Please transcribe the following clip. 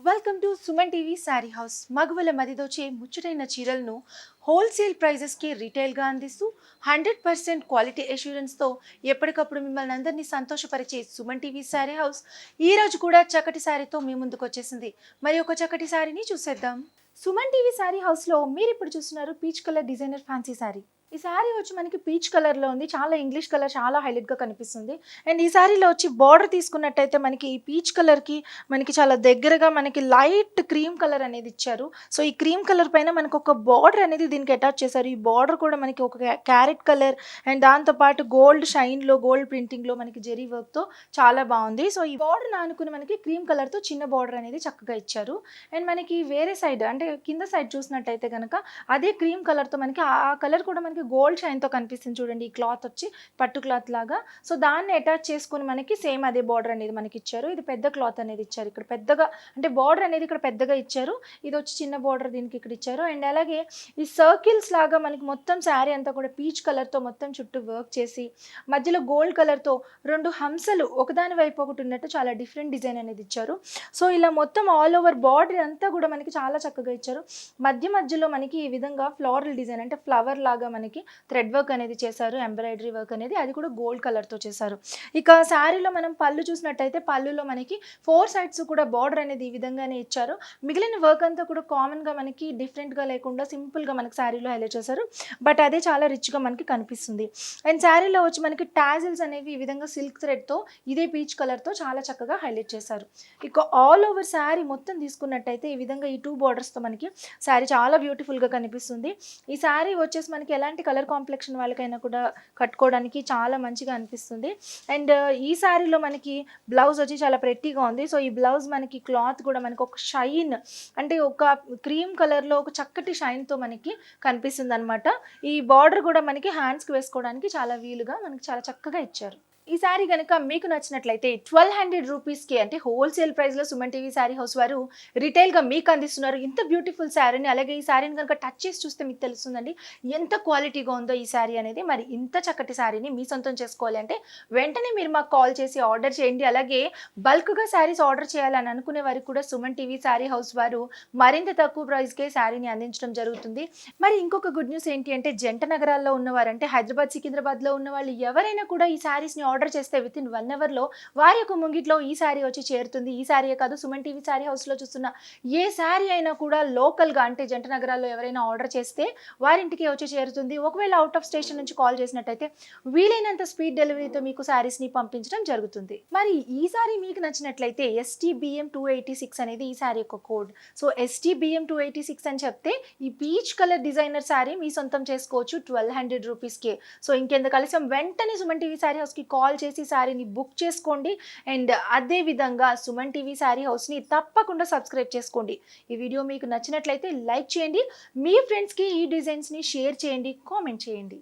Welcome to Suman TV sari house. మగవల మదిదోచే ముచ్చటైన చీరలను హోల్సేల్ ప్రైజెస్కి రిటైల్గా అందిస్తూ 100% క్వాలిటీ అష్యూరెన్స్తో ఎప్పటికప్పుడు మిమ్మల్ని అందరినీ సంతోషపరిచే సుమన్ టీవీ సారీ హౌస్ ఈరోజు కూడా చక్కటి శారీతో మీ ముందుకు వచ్చేసింది. మరి ఒక చక్కటి శారీని చూసేద్దాం. సుమన్ టీవీ సారీ హౌస్లో మీరు ఇప్పుడు చూస్తున్నారు peach colour designer fancy sari. ఈ శారీ వచ్చి మనకి పీచ్ కలర్లో ఉంది, చాలా ఇంగ్లీష్ కలర్, చాలా హైలైట్గా కనిపిస్తుంది. అండ్ ఈ శారీలో వచ్చి బార్డర్ తీసుకున్నట్టయితే మనకి ఈ పీచ్ కలర్కి మనకి చాలా దగ్గరగా మనకి లైట్ క్రీమ్ కలర్ అనేది ఇచ్చారు. సో ఈ క్రీమ్ కలర్ పైన మనకు ఒక బార్డర్ అనేది దీనికి అటాచ్ చేశారు. ఈ బార్డర్ కూడా మనకి ఒక క్యారెట్ కలర్ అండ్ దాంతోపాటు గోల్డ్ షైన్లో, గోల్డ్ ప్రింటింగ్లో మనకి జెరీ వర్క్తో చాలా బాగుంది. సో ఈ బార్డర్ ఆనుకుని మనకి క్రీమ్ కలర్తో చిన్న బార్డర్ అనేది చక్కగా ఇచ్చారు. అండ్ మనకి వేరే సైడ్ అంటే కింద సైడ్ చూసినట్టయితే కనుక అదే క్రీమ్ కలర్తో మనకి ఆ కలర్ కూడా మనకి గోల్డ్ షైన్తో కనిపిస్తుంది. చూడండి, ఈ క్లాత్ వచ్చి పట్టు క్లాత్ లాగా. సో దాన్ని అటాచ్ చేసుకుని మనకి సేమ్ అదే బార్డర్ అనేది మనకి ఇచ్చారు. ఇది పెద్ద క్లాత్ అనేది ఇచ్చారు. ఇక్కడ పెద్దగా అంటే బార్డర్ అనేది ఇక్కడ పెద్దగా ఇచ్చారు. ఇది వచ్చి చిన్న బార్డర్ దీనికి ఇక్కడ ఇచ్చారు. అండ్ అలాగే ఈ సర్కిల్స్ లాగా మనకి మొత్తం శారీ అంతా కూడా పీచ్ కలర్తో మొత్తం చుట్టూ వర్క్ చేసి మధ్యలో గోల్డ్ కలర్తో రెండు హంసలు ఒకదాని వైపు ఒకటి ఉన్నట్టు చాలా డిఫరెంట్ డిజైన్ అనేది ఇచ్చారు. సో ఇలా మొత్తం ఆల్ ఓవర్ బార్డర్ అంతా కూడా మనకి చాలా చక్కగా ఇచ్చారు. మధ్య మధ్యలో మనకి ఈ విధంగా ఫ్లోరల్ డిజైన్ అంటే ఫ్లవర్ లాగా మనకి థ్రెడ్ వర్క్ అనేది చేశారు. ఎంబ్రాయిడరీ వర్క్ అనేది అది కూడా గోల్డ్ కలర్తో చేశారు. ఇక శారీలో మనం పళ్ళు చూసినట్టయితే పళ్ళులో మనకి 4 సైడ్స్ కూడా బార్డర్ అనేది ఈ విధంగానే ఇచ్చారు. మిగిలిన వర్క్ అంతా కూడా కామన్గా మనకి డిఫరెంట్గా లేకుండా సింపుల్గా మనకి శారీలో హైలైట్ చేశారు. బట్ అదే చాలా రిచ్గా మనకి కనిపిస్తుంది. అండ్ శారీలో వచ్చి మనకి టాజిల్స్ అనేవి ఈ విధంగా సిల్క్ థ్రెడ్తో ఇదే పీచ్ కలర్తో చాలా చక్కగా హైలైట్ చేశారు. ఇక ఆల్ ఓవర్ శారీ మొత్తం తీసుకున్నట్టయితే ఈ విధంగా ఈ 2 బార్డర్స్తో మనకి శారీ చాలా బ్యూటిఫుల్గా కనిపిస్తుంది. ఈ శారీ వచ్చేసి మనకి ఎలాంటి కలర్ కాంప్లెక్షన్ వాళ్ళకైనా కూడా కట్టుకోవడానికి చాలా మంచిగా అనిపిస్తుంది. అండ్ ఈ శారీలో మనకి బ్లౌజ్ వచ్చి చాలా ప్రెట్టీగా ఉంది. సో ఈ బ్లౌజ్ మనకి క్లాత్ కూడా మనకి ఒక షైన్ అంటే ఒక క్రీమ్ కలర్లో ఒక చక్కటి షైన్తో మనకి కనిపిస్తుంది అనమాట. ఈ బార్డర్ కూడా మనకి హ్యాండ్స్కి వేసుకోవడానికి చాలా వీలుగా మనకి చాలా చక్కగా ఇచ్చారు. ఈ శారీ కనుక మీకు నచ్చినట్లయితే 1200 రూపీస్కి అంటే హోల్సేల్ ప్రైస్లో సుమన్ టీవీ శారీ హౌస్ వారు రిటైల్గా మీకు అందిస్తున్నారు ఇంత బ్యూటిఫుల్ శారీని. అలాగే ఈ శారీని కనుక టచ్ చేసి చూస్తే మీకు తెలుస్తుందండి ఎంత క్వాలిటీగా ఉందో ఈ శారీ అనేది. మరి ఇంత చక్కటి శారీని మీ సొంతం చేసుకోవాలి అంటే వెంటనే మీరు మాకు కాల్ చేసి ఆర్డర్ చేయండి. అలాగే బల్క్గా శారీస్ ఆర్డర్ చేయాలని అనుకునే వారికి కూడా సుమన్ టీవీ శారీ హౌస్ వారు మరింత తక్కువ ప్రైస్కే శారీని అందించడం జరుగుతుంది. మరి ఇంకొక గుడ్ న్యూస్ ఏంటి అంటే జంట నగరాల్లో ఉన్నవారు అంటే హైదరాబాద్, సికింద్రాబాద్లో ఉన్న వాళ్ళు ఎవరైనా కూడా ఈ శారీస్ని ఆర్డర్ చేస్తే విత్ ఇన్ 1 అవర్లో వారి యొక్క ముంగిట్లో ఈ శారీ వచ్చి చేరుతుంది. ఈ శారీయే కాదు, సుమన్ టీవీ శారీ హౌస్లో చూస్తున్న ఏ శారీ అయినా కూడా లోకల్గా అంటే జంట నగరాల్లో ఎవరైనా ఆర్డర్ చేస్తే వారింటికి వచ్చి చేరుతుంది. ఒకవేళ అవుట్ ఆఫ్ స్టేషన్ నుంచి కాల్ చేసినట్టయితే వీలైనంత స్పీడ్ డెలివరీతో మీకు శారీస్ని పంపించడం జరుగుతుంది. మరి ఈ శారీ మీకు నచ్చినట్లయితే STBM 286 అనేది ఈ శారీ యొక్క కోడ్. సో STBM 286 అని చెప్తే ఈ పీచ్ కలర్ డిజైనర్ శారీ మీ సొంతం చేసుకోవచ్చు 1200 రూపీస్కే. సో ఇంకెందుకు ఆలస్యం, వెంటనే సుమన్ టీవీ శారీ హౌస్కి కాల్ చేసి శారీని బుక్ చేసుకోండి. అండ్ అదే విధంగా సుమన్ టీవీ శారీ హౌస్ని తప్పకుండా సబ్స్క్రైబ్ చేసుకోండి. ఈ వీడియో మీకు నచ్చినట్లయితే లైక్ చేయండి, మీ ఫ్రెండ్స్కి ఈ డిజైన్స్ని షేర్ చేయండి, కామెంట్ చేయండి.